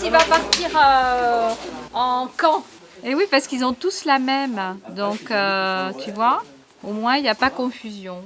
qui va partir en camp. Et oui, parce qu'ils ont tous la même. Donc, tu vois, au moins, il n'y a pas confusion.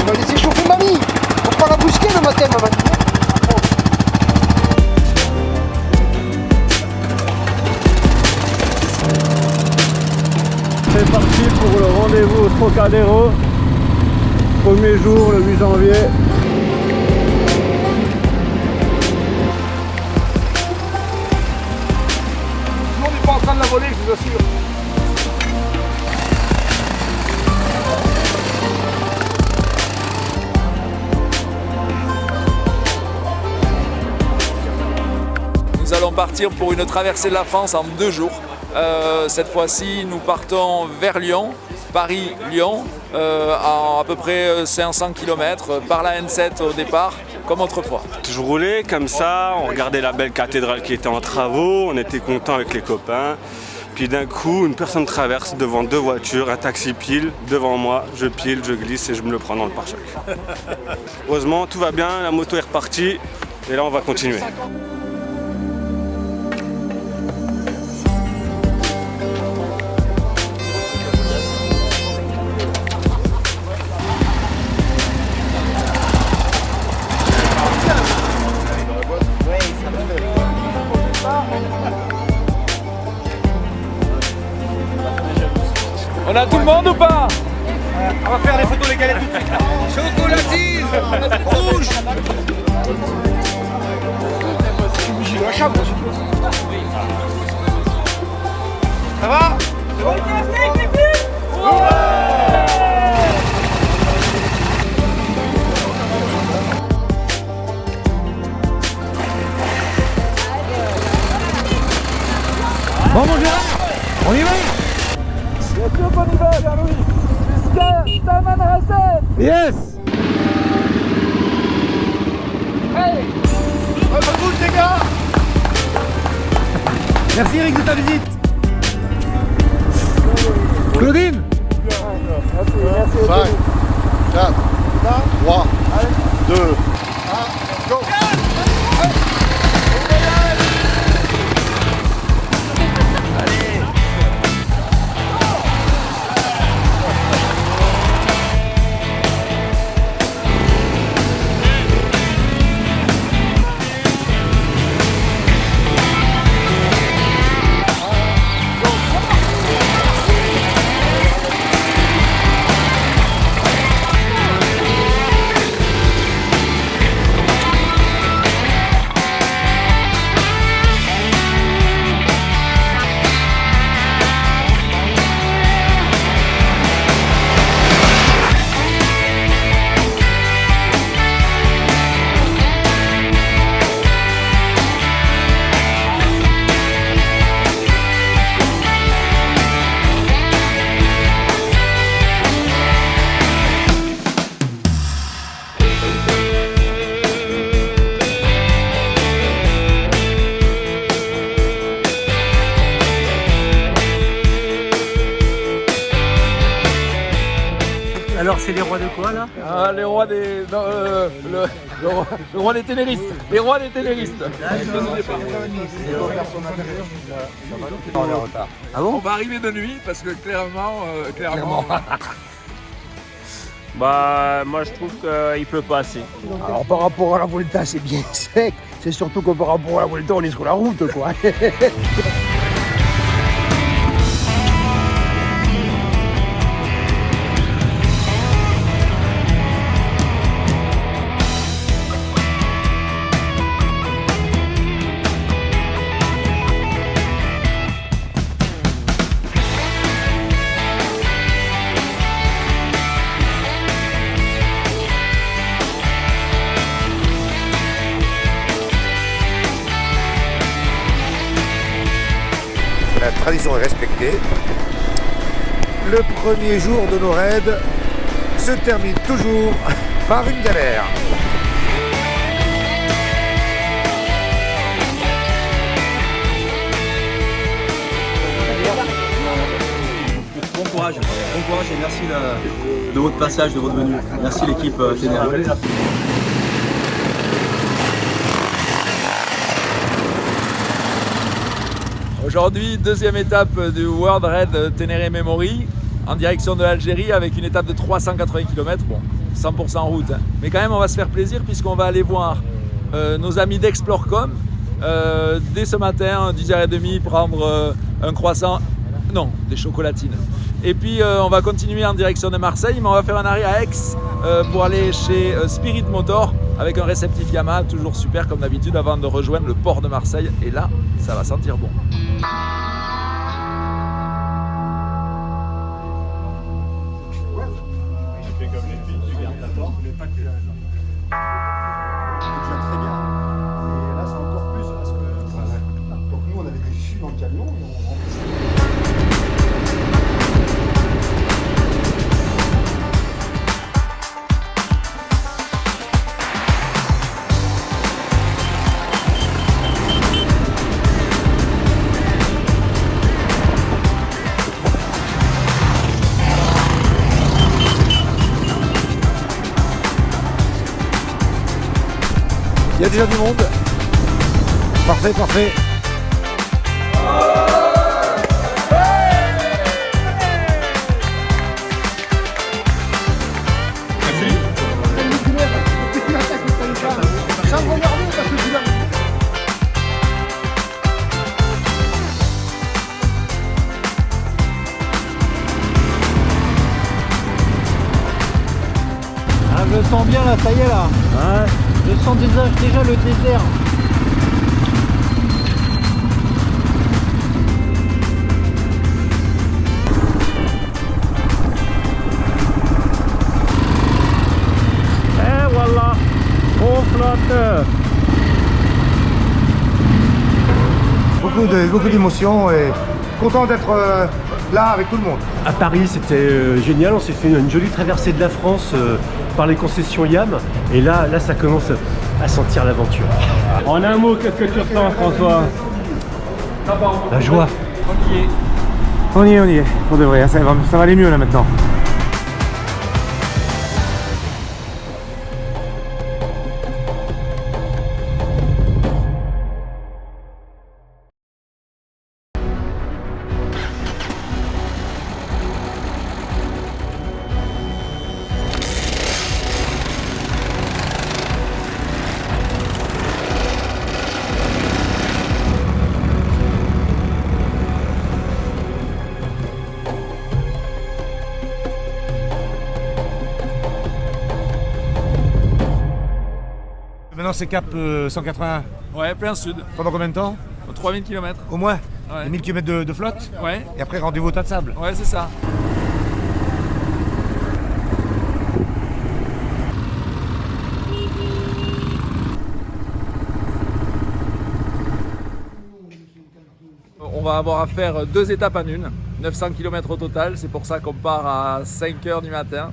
On va laisser chauffer mamie. Faut pas la bousquer le matin, mamie. C'est parti pour le rendez-vous au Trocadéro. Premier jour, le 8 janvier. On n'est pas en train de la voler, je vous assure. Nous allons partir pour une traversée de la France en 2 jours. Cette fois-ci, nous partons vers Lyon, Paris-Lyon, à peu près 500 km par la N7 au départ, comme autrefois. Je roulais comme ça, on regardait la belle cathédrale qui était en travaux, on était contents avec les copains. Puis d'un coup, une personne traverse devant 2 voitures, un taxi pile devant moi, je pile, je glisse et je me le prends dans le pare-choc. Heureusement, tout va bien, la moto est repartie et là on va continuer. On a tout le monde ou pas? On va faire les photos les galettes tout de suite. Chocolatine, rouge. Je suis obligé de la chambre, je suppose. Ça va? Bon mon gars, on y va? Yes! Hey! Bonne route les gars! Merci Eric de ta visite. Claudine? 5, 4, 3, 2, 1, go! Alors c'est les rois de quoi là? Ah, les rois des... non, le roi des ténéristes. Les rois des ténéristes. Ah bon? On va arriver de nuit parce que clairement... Bah moi je trouve qu'il pleut pas assez. Alors par rapport à la Vuelta c'est bien sec, c'est surtout que par rapport à la Vuelta on est sur la route quoi. tradition est respectée. Le premier jour de nos raids se termine toujours par une galère. Bon courage et merci de votre passage, de votre venue. Merci l'équipe Ténéré. Aujourd'hui, deuxième étape du World Raid Ténéré Memory en direction de l'Algérie avec une étape de 380 km, bon, 100% en route. Hein. Mais quand même, on va se faire plaisir puisqu'on va aller voir nos amis d'Explore.com dès ce matin, 10h30, prendre un croissant, non, des chocolatines. Et puis on va continuer en direction de Marseille, mais on va faire un arrêt à Aix pour aller chez Spirit Motor avec un réceptif Yamaha, toujours super comme d'habitude, avant de rejoindre le port de Marseille. Et là, ça va sentir bon. Il y a déjà du monde. Parfait, parfait. Ah, je le sens bien là, ça y est là. Ouais. Je sens déjà le désert. Et voilà, on flotte. Beaucoup d'émotions et content d'être là avec tout le monde. À Paris, c'était génial. On s'est fait une jolie traversée de la France par les concessions YAM. Et là, ça commence à sentir l'aventure. En un mot, qu'est-ce que tu ressens, François? La joie. On y est. On devrait, ça va aller mieux là maintenant. Maintenant c'est cap 180. Ouais, plein sud. Pendant combien de temps? 3000 km. Au moins Ouais. 1000 km de flotte. Ouais, Et après rendez-vous au tas de sable. ouais, c'est ça. On va avoir à faire 2 étapes en une, 900 km au total, c'est pour ça qu'on part à 5h du matin.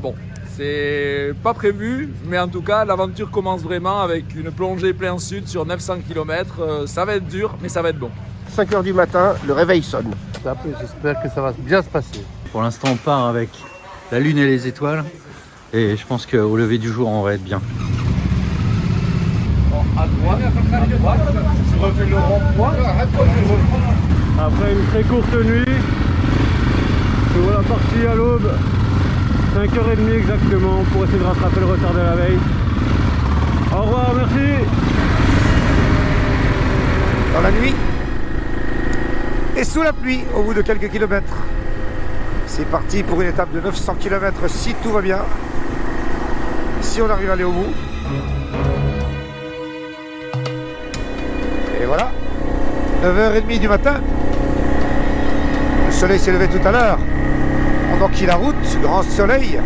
Bon, c'est pas prévu, mais en tout cas l'aventure commence vraiment avec une plongée plein sud sur 900 km. Ça va être dur, mais ça va être bon. 5h du matin, le réveil sonne. J'espère que ça va bien se passer. Pour l'instant, on part avec la lune et les étoiles. Et je pense qu'au lever du jour, on va être bien. Après une très courte nuit, nous voilà partis à l'aube, 5h30 exactement, pour essayer de rattraper le retard de la veille. Au revoir, merci. Dans la nuit et sous la pluie au bout de quelques kilomètres. C'est parti pour une étape de 900 km si tout va bien. Si on arrive à aller au bout. Et voilà, 9h30 du matin. Le soleil s'est levé tout à l'heure. On enquille la route, grand soleil.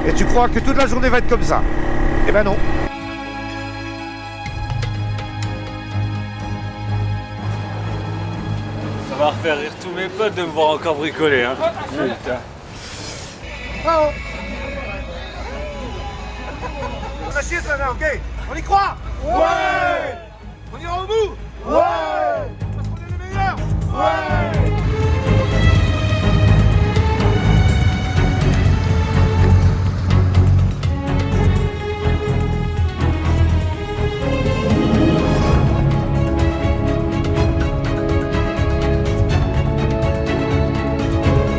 Et tu crois que toute la journée va être comme ça? Eh ben non. va refaire rire tous mes potes de me voir encore bricoler. Hein. Putain. On a chié ça là, ok? On y croit? Ouais! On ira au bout? Ouais! Parce qu'on est les meilleurs? Ouais!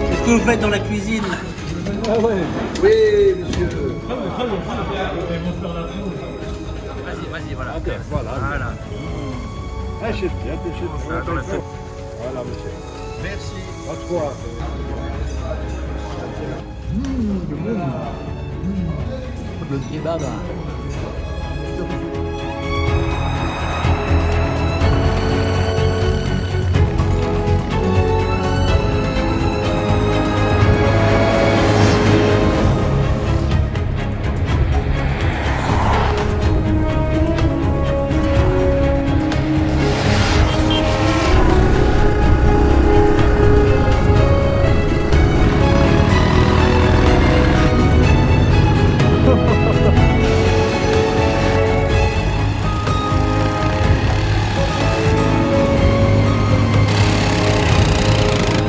Qu'est-ce que vous faites dans la cuisine? Ah ouais. Oui, monsieur. Vas-y, voilà. Ok, voilà. Ah, chef, bien, voilà, monsieur. Merci. À toi. Le kebab.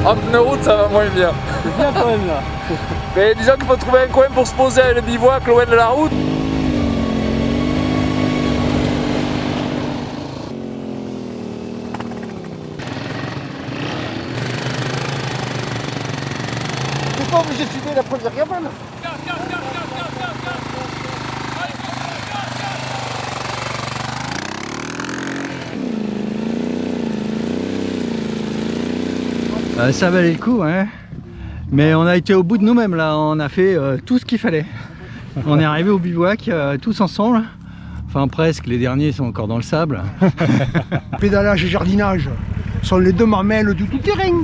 En pneu route, ça va moins bien. C'est bien quand même là. Mais disons qu'il faut trouver un coin pour se poser avec le bivouac loin de la route. T'es pas obligé de filmer la première cabane. Ça valait le coup, hein. Mais on a été au bout de nous-mêmes là, on a fait tout ce qu'il fallait. On est arrivé au bivouac tous ensemble, enfin presque, les derniers sont encore dans le sable. Pédalage et jardinage sont les deux mamelles du tout-terrain.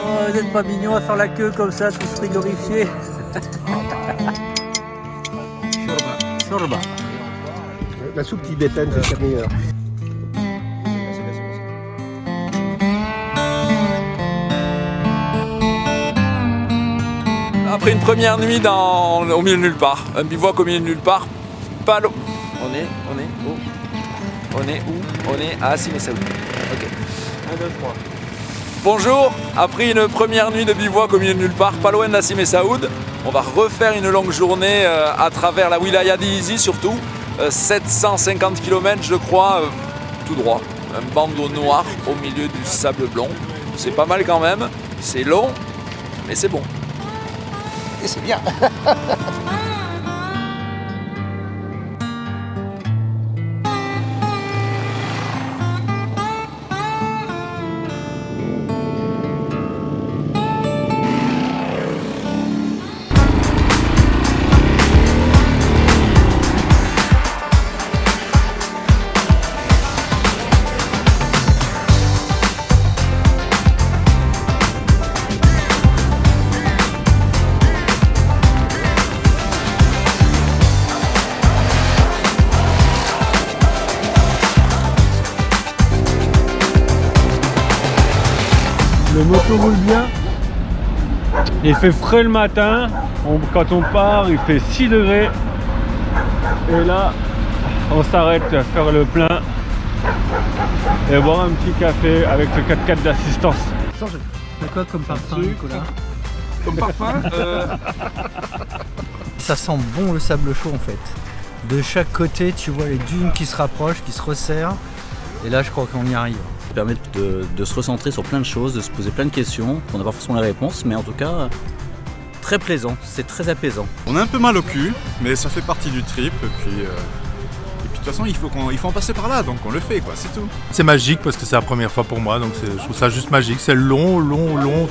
Oh, vous êtes pas mignons à faire la queue comme ça, tous frigorifiés. Shorba. La soupe tibétaine, c'est la meilleure. Après une première nuit au milieu de nulle part, un bivouac au milieu de nulle part, pas l'eau. On est où? On est à Simessaoud. Ok. 1, 2, 3. Bonjour, après une première nuit de bivouac au milieu de nulle part, pas loin d'Assim et Saoud, on va refaire une longue journée à travers la wilaya d'Izi surtout, 750 km je crois, tout droit, un bandeau noir au milieu du sable blond. C'est pas mal quand même, c'est long, mais c'est bon. Et c'est bien. Le moto roule bien. Il fait frais le matin. Quand on part, il fait 6 degrés. Et là, on s'arrête à faire le plein et boire un petit café avec le 4x4 d'assistance. C'est quoi comme parfum, Nicolas? Comme parfum Ça sent bon le sable chaud en fait. De chaque côté, tu vois les dunes qui se rapprochent, qui se resserrent. Et là, je crois qu'on y arrive. Ça permet de se recentrer sur plein de choses, de se poser plein de questions. On n'a pas forcément la réponse, mais en tout cas, très plaisant, c'est très apaisant. On a un peu mal au cul, mais ça fait partie du trip. Et puis de toute façon, il faut en passer par là, donc on le fait, quoi, c'est tout. C'est magique parce que c'est la première fois pour moi, donc je trouve ça juste magique. C'est long,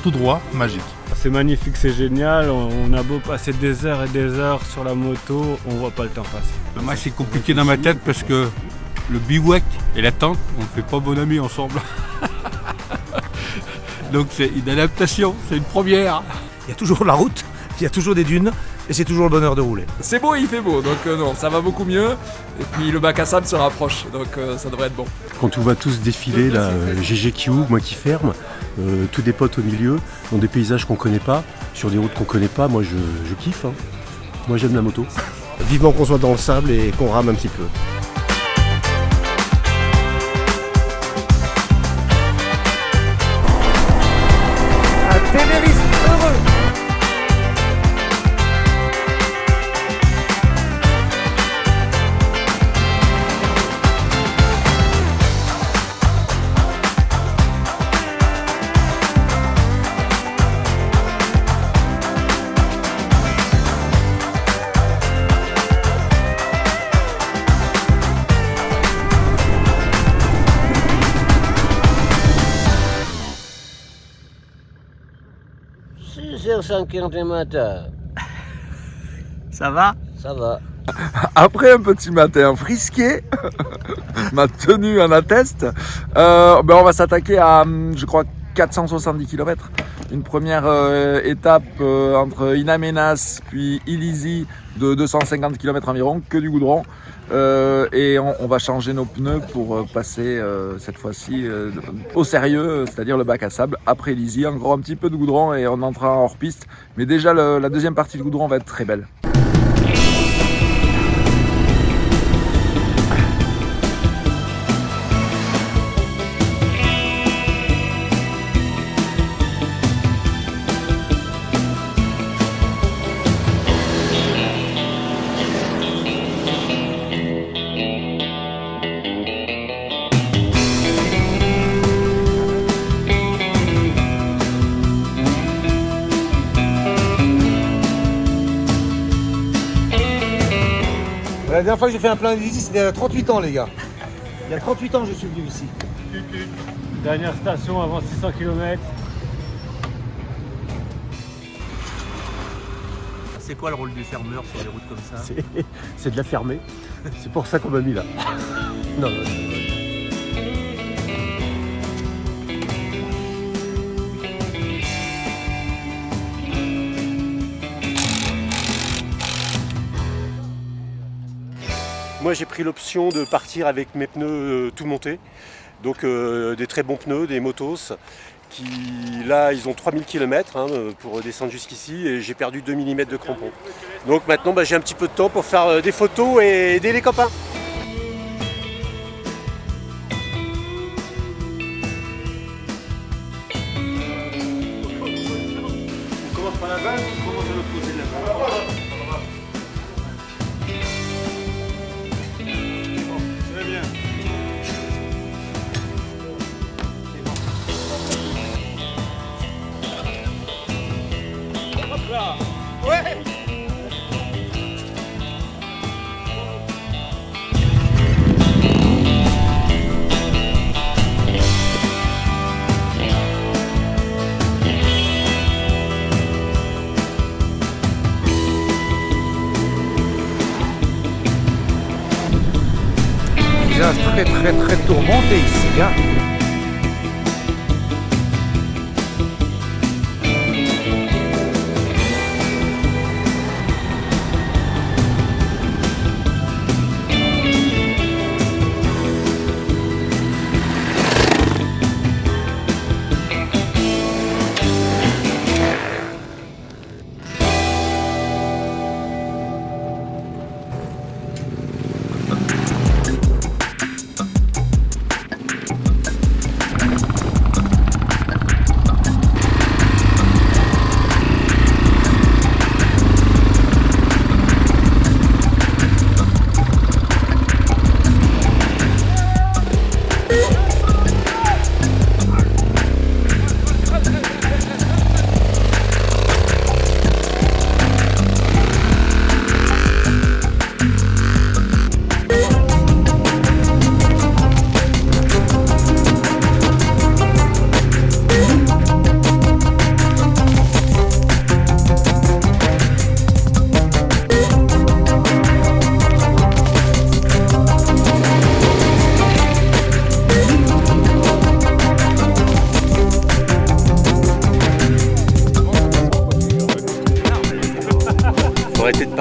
tout droit, magique. C'est magnifique, c'est génial. On a beau passer des heures et des heures sur la moto, on voit pas le temps passer. Moi, c'est compliqué dans ma tête parce que le bivouac et la tente, on ne fait pas bon ami ensemble. Donc c'est une adaptation, c'est une première. Il y a toujours la route, il y a toujours des dunes, et c'est toujours le bonheur de rouler. C'est beau et il fait beau, donc non, ça va beaucoup mieux. Et puis le bac à sable se rapproche, donc ça devrait être bon. Quand on voit tous défiler, là, GG qui ouvre, moi qui ferme, tous des potes au milieu, dans des paysages qu'on connaît pas, sur des routes qu'on connaît pas, moi je kiffe. Hein. Moi j'aime la moto. Vivement qu'on soit dans le sable et qu'on rame un petit peu. Un Ténériste heureux. C'est 5h du matin. Ça va? Ça va. Après un petit matin frisqué, ma tenue en atteste, on va s'attaquer à, je crois, 470 km. Une première étape entre Inamenas puis Illizi de 250 km environ, que du goudron. Et on va changer nos pneus pour passer cette fois-ci au sérieux, c'est-à-dire le bac à sable. Après Illizi, encore un petit peu de goudron et on entrera en hors-piste. Mais déjà, la deuxième partie du goudron va être très belle. La dernière fois que j'ai fait un plein ici, c'était il y a 38 ans, les gars. Il y a 38 ans que je suis venu ici. Dernière station avant 600 km. C'est quoi le rôle du fermeur sur des routes comme ça? C'est de la fermer. C'est pour ça qu'on m'a mis là. Non, non. Moi j'ai pris l'option de partir avec mes pneus tout montés, donc des très bons pneus, des Motos, qui là ils ont 3000 km pour descendre jusqu'ici et j'ai perdu 2 mm de crampons. Donc maintenant j'ai un petit peu de temps pour faire des photos et aider les copains. On commence par la base ou on commence à l'autre côté de la base? Très tourmenté ici, hein.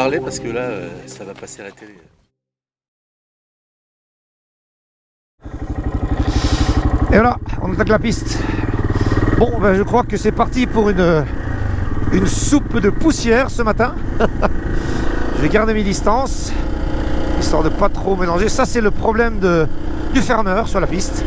parler parce que là, ça va passer à la télé. Et voilà, on attaque la piste. Bon, ben, je crois que c'est parti pour une soupe de poussière ce matin. Je vais garder mes distances, histoire de pas trop mélanger. Ça, c'est le problème du fermeur sur la piste.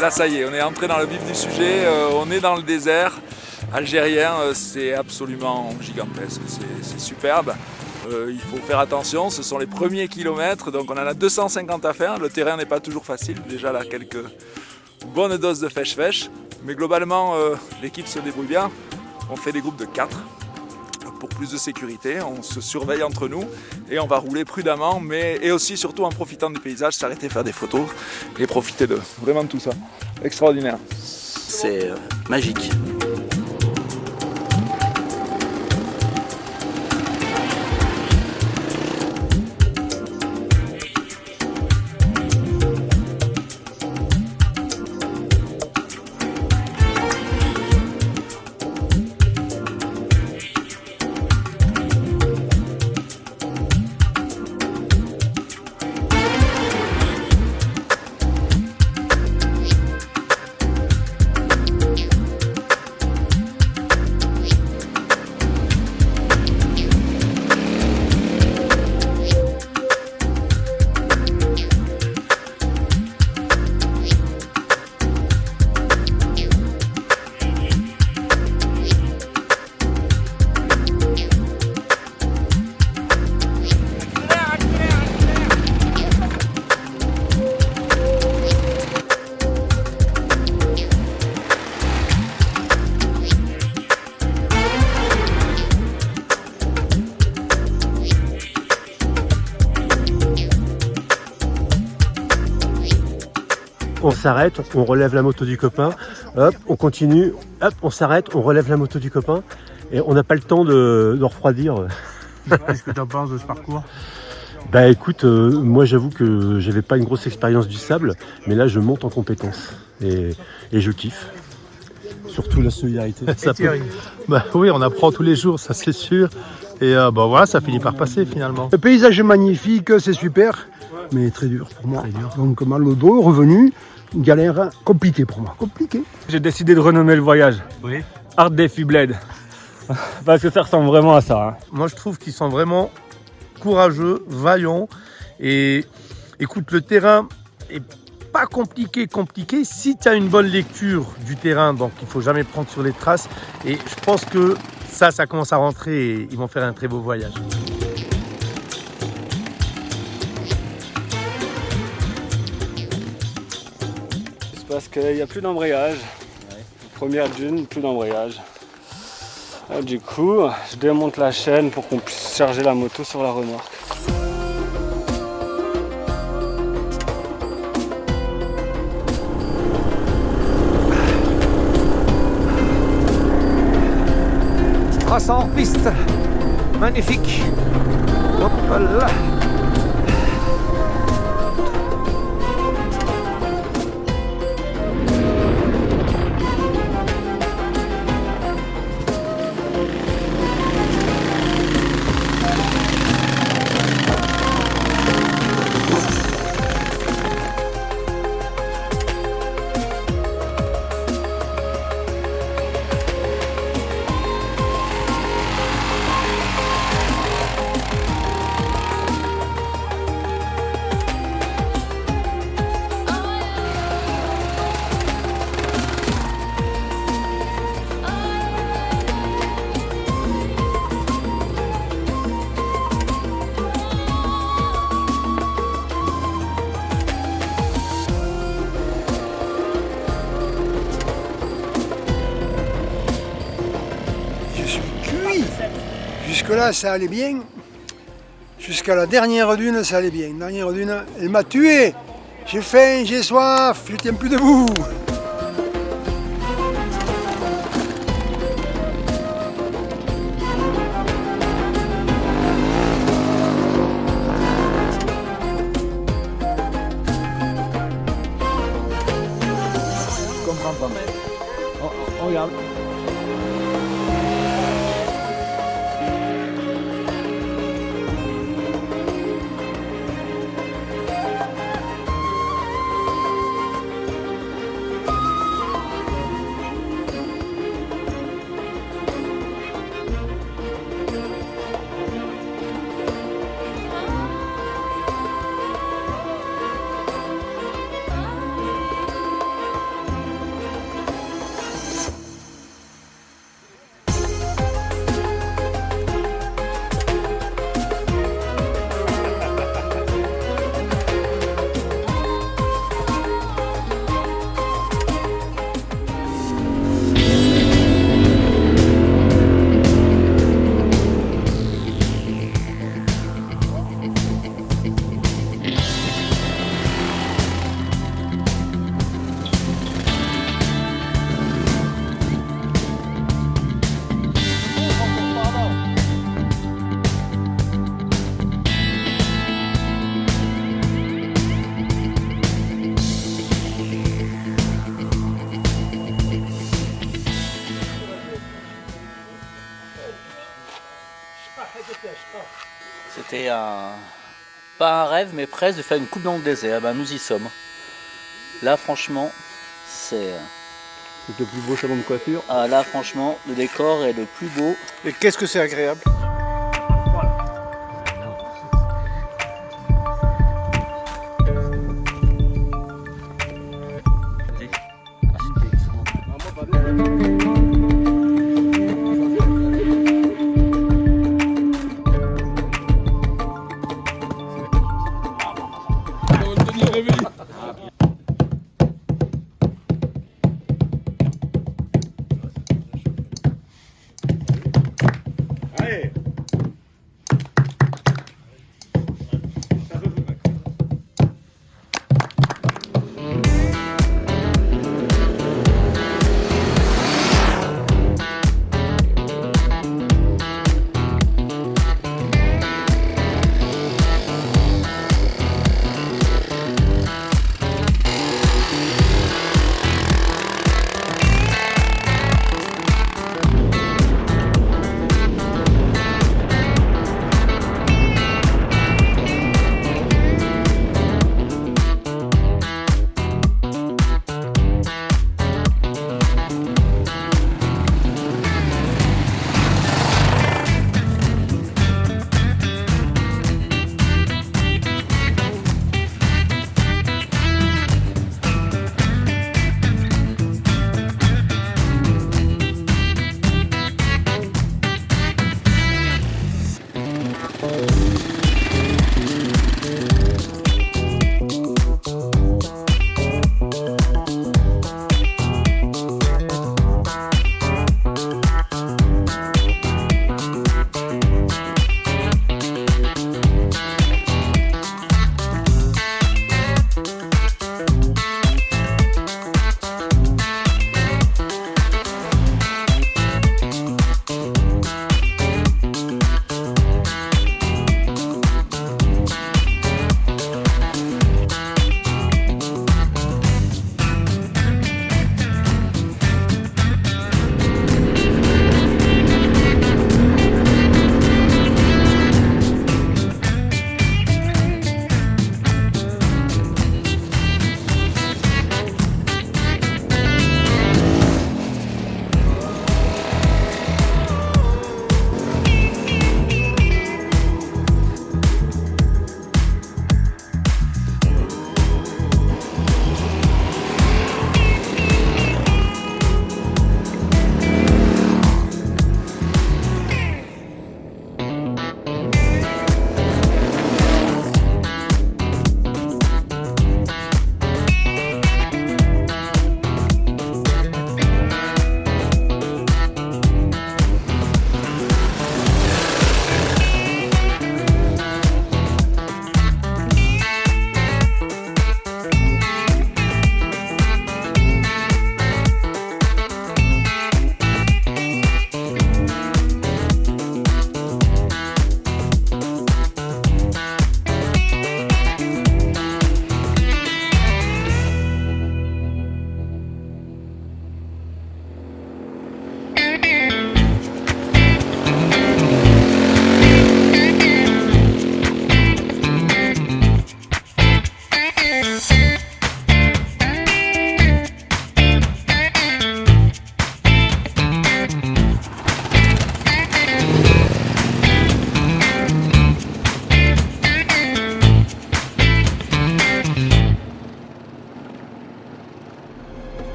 Là ça y est, on est entré dans le vif du sujet, on est dans le désert algérien, c'est absolument gigantesque, c'est superbe. Il faut faire attention, ce sont les premiers kilomètres, donc on en a 250 à faire, le terrain n'est pas toujours facile, déjà là quelques bonnes doses de fèche-fèche, mais globalement l'équipe se débrouille bien, on fait des groupes de 4. Pour plus de sécurité, on se surveille entre nous et on va rouler prudemment, et aussi surtout en profitant du paysage, s'arrêter faire des photos et profiter de vraiment tout ça. Extraordinaire. C'est magique. On s'arrête, on relève la moto du copain, hop, on continue, hop, on s'arrête, on relève la moto du copain et on n'a pas le temps de refroidir. Qu'est-ce que tu en penses de ce parcours? Bah écoute, moi j'avoue que j'avais pas une grosse expérience du sable, mais là je monte en compétence et je kiffe. Surtout la solidarité. Ça peut... Bah oui, on apprend tous les jours, ça c'est sûr. Et bah voilà, ça finit par passer finalement. Le paysage est magnifique, c'est super, mais très dur pour moi. Donc mal au dos, revenu, une galère compliquée pour moi. Compliquée. J'ai décidé de renommer le voyage. Oui. Hard Defy Blade. Parce que ça ressemble vraiment à ça. Hein. Moi je trouve qu'ils sont vraiment courageux, vaillants. Et écoute, le terrain est pas compliqué si tu as une bonne lecture du terrain, donc il faut jamais prendre sur les traces. Et je pense que ça commence à rentrer et ils vont faire un très beau voyage. C'est parce qu'il n'y a plus d'embrayage. Première dune, plus d'embrayage. Du coup, je démonte la chaîne pour qu'on puisse charger la moto sur la remorque. Traçant hors piste, magnifique. Hop là. Jusque-là, ça allait bien. Jusqu'à la dernière dune, ça allait bien. La dernière dune, elle m'a tué. J'ai faim, j'ai soif, je tiens plus debout. Je comprends pas. On regarde. C'était pas un rêve, mais presque, de faire une coupe dans le désert. Ben, nous y sommes. Là, franchement, c'est le plus beau salon de coiffure. Ah, là, franchement, le décor est le plus beau. Et qu'est-ce que c'est agréable. Allez.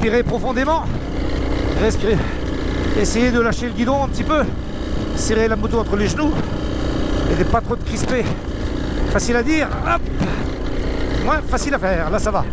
Respirez profondément. Respirez. Essayez de lâcher le guidon un petit peu. Serrez la moto entre les genoux. Et de pas trop de crisper. Facile à dire. Hop. Moins facile à faire. Là, ça va.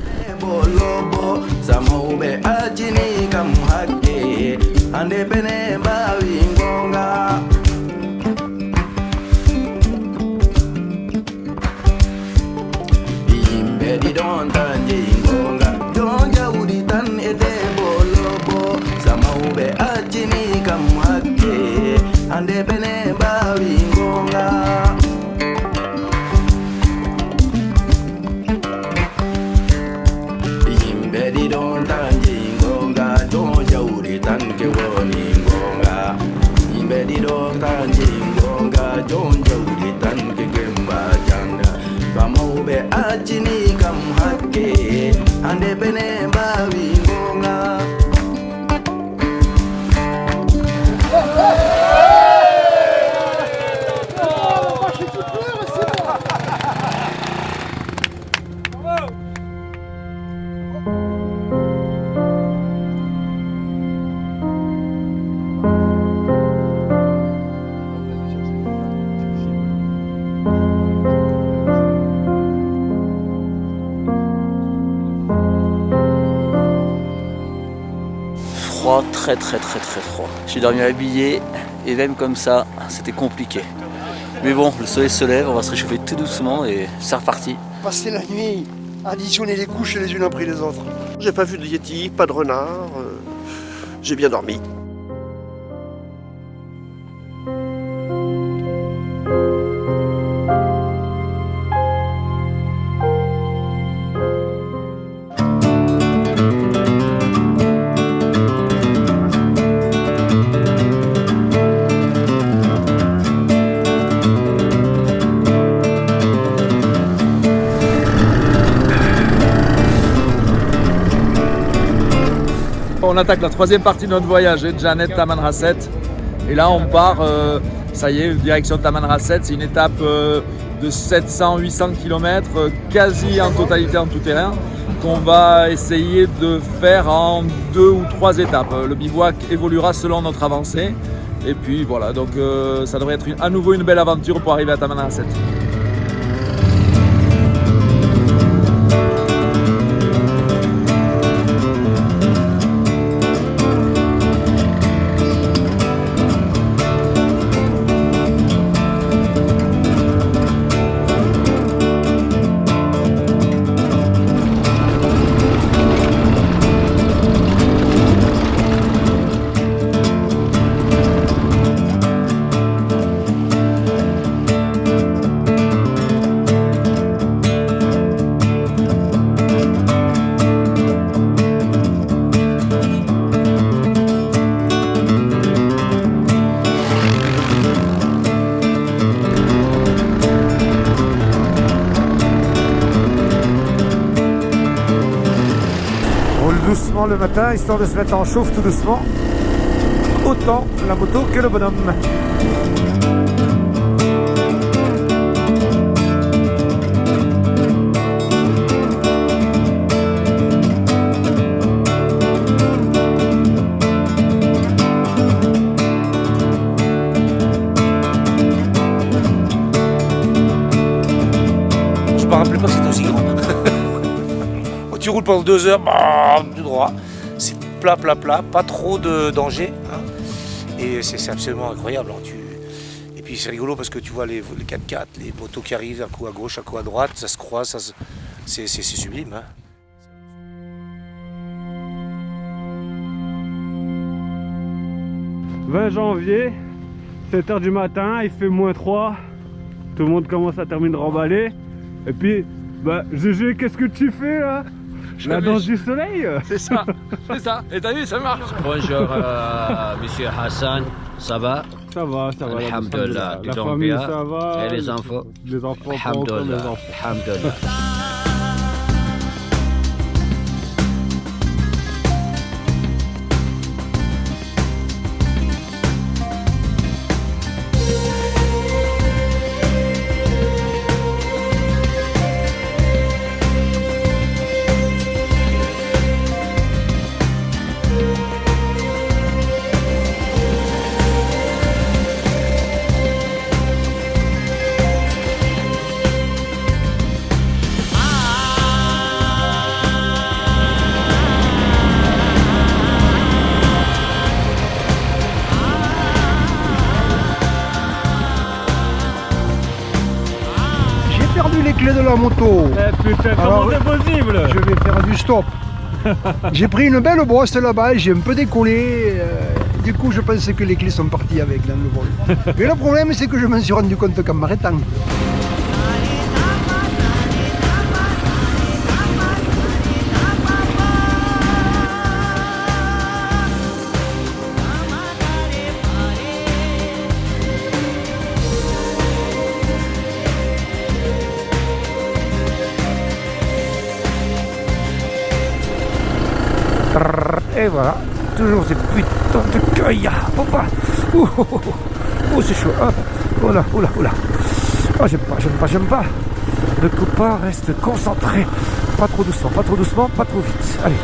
Très froid. J'ai dormi habillé et même comme ça, c'était compliqué. Mais bon, le soleil se lève, on va se réchauffer tout doucement et c'est reparti. Passer la nuit, additionner les couches les unes après les autres. J'ai pas vu de yéti, pas de renard, j'ai bien dormi. On attaque la troisième partie de notre voyage, Janet Tamanrasset. Et là on part, ça y est, direction Tamanrasset. C'est une étape de 700-800 km, quasi en totalité en tout terrain, qu'on va essayer de faire en 2 ou 3 étapes. Le bivouac évoluera selon notre avancée. Et puis voilà, donc ça devrait être à nouveau une belle aventure pour arriver à Tamanrasset. Doucement le matin, histoire de se mettre en chauffe tout doucement. Autant la moto que le bonhomme. Je me rappelais pas que c'était aussi grand. Tu roules pendant 2 heures, tout droit. C'est plat, pas trop de danger. Hein. Et c'est absolument incroyable. Hein. Et puis c'est rigolo parce que tu vois les 4x4, les motos qui arrivent, un coup à gauche, un coup à droite, ça se croise, c'est sublime. Hein. 20 janvier, 7h du matin, il fait -3. Tout le monde commence à terminer de remballer. Et puis, GG, qu'est-ce que tu fais là? La danse du soleil. C'est ça, c'est ça. Et t'as vu, ça marche. Bonjour Monsieur Hassan, ça va? Ça va. Alhamdulillah. La famille, ça va. Et les enfants? Les enfants, Alhamdulillah. Alhamdulillah. de la moto. Putain, comment c'est possible? Je vais faire du stop. J'ai pris une belle brosse là-bas, j'ai un peu décollé. Du coup, je pensais que les clés sont parties avec dans le vol. Mais le problème, c'est que je m'en suis rendu compte qu'en m'arrêtant. Et voilà, toujours ces putains de cueils. Oh, c'est chaud. Oh là, oh là, oh là. Oh, j'aime pas. Le copain reste concentré. Pas trop doucement, pas trop vite. Allez.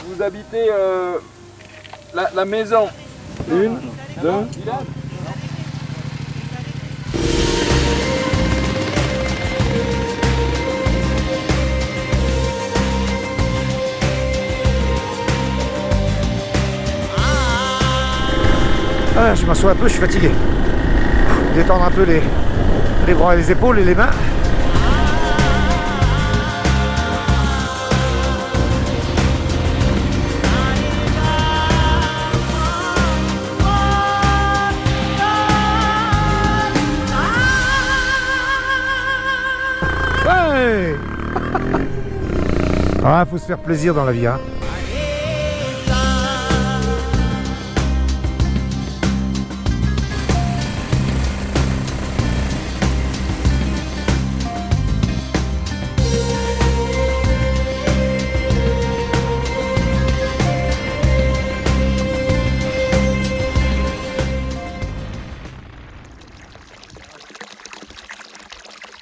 Vous habitez la maison. Une, deux. Ah, je m'assois un peu, je suis fatigué. Détendre un peu les bras et les épaules et les mains. Ouais. Ah, faut se faire plaisir dans la vie, hein.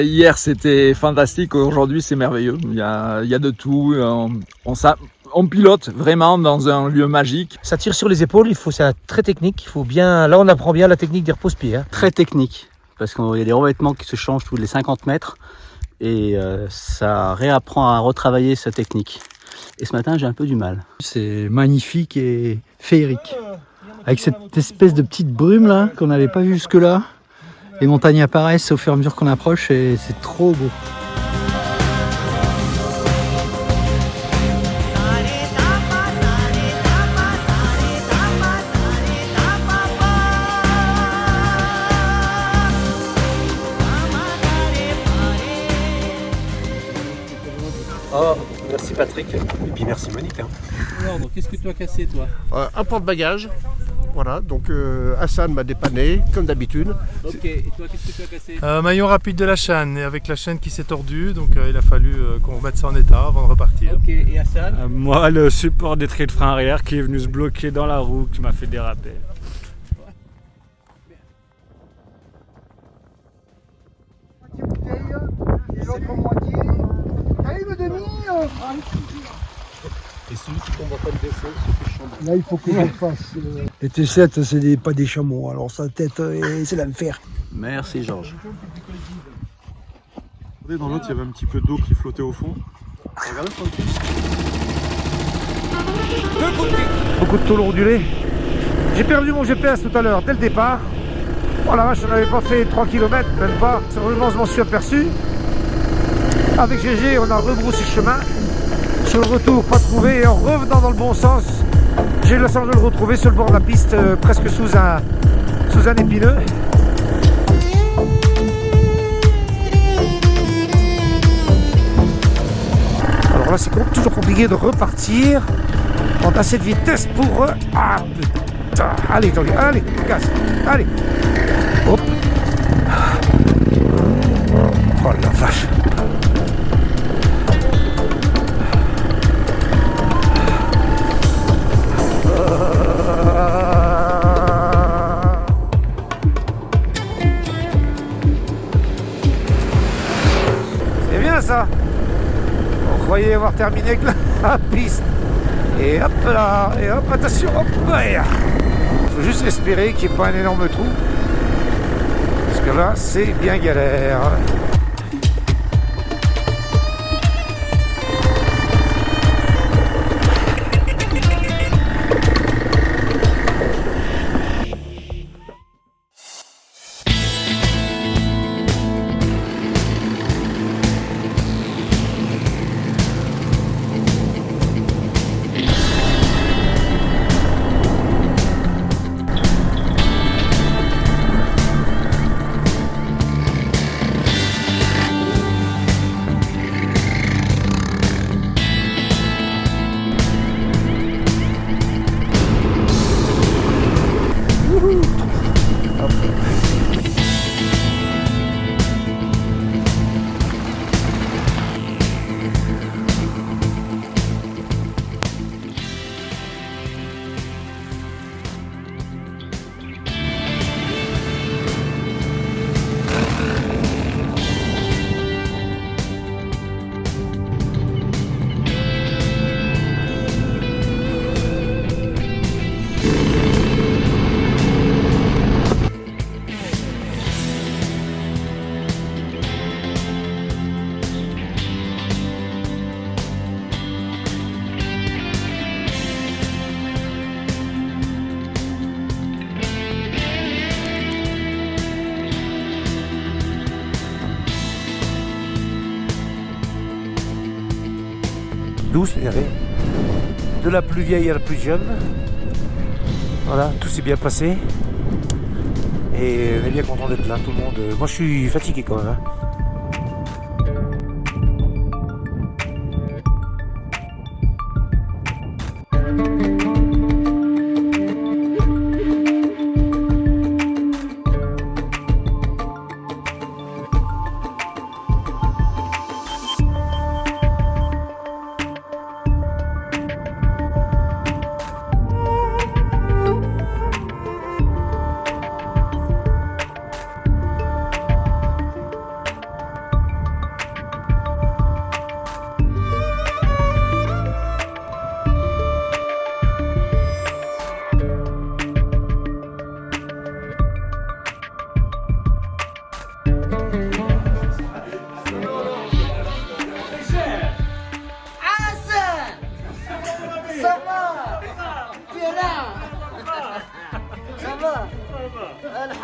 Hier c'était fantastique, aujourd'hui c'est merveilleux, il y a de tout, on pilote vraiment dans un lieu magique. Ça tire sur les épaules, c'est très technique, il faut bien, là on apprend bien la technique des repose-pieds. Hein. Très technique, parce qu'il y a des revêtements qui se changent tous les 50 mètres et ça réapprend à retravailler sa technique. Et ce matin j'ai un peu du mal. C'est magnifique et féerique, avec cette espèce de petite brume là qu'on n'avait pas vue jusque-là. Les montagnes apparaissent au fur et à mesure qu'on approche et c'est trop beau. Oh, merci Patrick. Et puis merci Monique. Hein. Alors, qu'est-ce que tu as cassé toi? Un porte-bagages. Voilà, donc Hassan m'a dépanné, comme d'habitude. Ok, et toi qu'est-ce que tu as cassé? Maillon rapide de la chaîne, et avec la chaîne qui s'est tordue, donc il a fallu qu'on remette ça en état avant de repartir. Ok, et Hassan? Moi, le support des traits de frein arrière qui est venu se bloquer dans la roue, qui m'a fait déraper. Et celui qui tombe pas le défaut, c'est le chameau. Là, il faut que je fasse. Les T7, c'est pas des chameaux, alors sa tête, c'est l'enfer. Merci Georges. Regardez, dans l'autre, il y avait un petit peu d'eau qui flottait au fond. Regardez, Beaucoup de tôle ondulée. J'ai perdu mon GPS tout à l'heure, dès le départ. Oh la vache, on n'avait pas fait 3 km, même pas. Sérieusement, je m'en suis aperçu. Avec GG, on a rebroussé le chemin. Sur le retour, pas trouvé. Et en revenant dans le bon sens, j'ai eu la chance de le retrouver sur le bord de la piste, presque sous un épineux. Alors là, c'est toujours compliqué de repartir. On a assez de vitesse pour... Ah putain. Allez, allez, gaz. Allez. Hop. Oh la vache. C'est bien ça. On croyait avoir terminé avec la piste. Et hop là, et hop, attention, hop, Faut juste espérer qu'il n'y ait pas un énorme trou. Parce que là, c'est bien galère. Douce, regardez. De la plus vieille à la plus jeune. Voilà, tout s'est bien passé. Et on est bien content d'être là, tout le monde. Moi je suis fatigué quand même. Hein.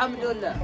Alhamdulillah.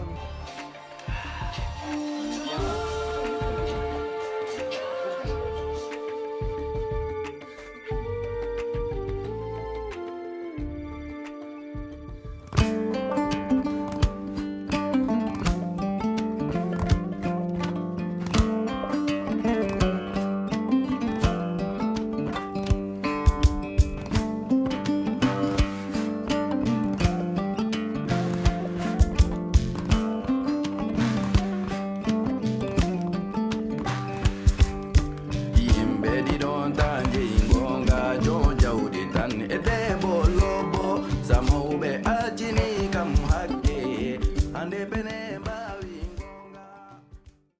Ede bolobo, sama ube ajini kam hakke, ande bene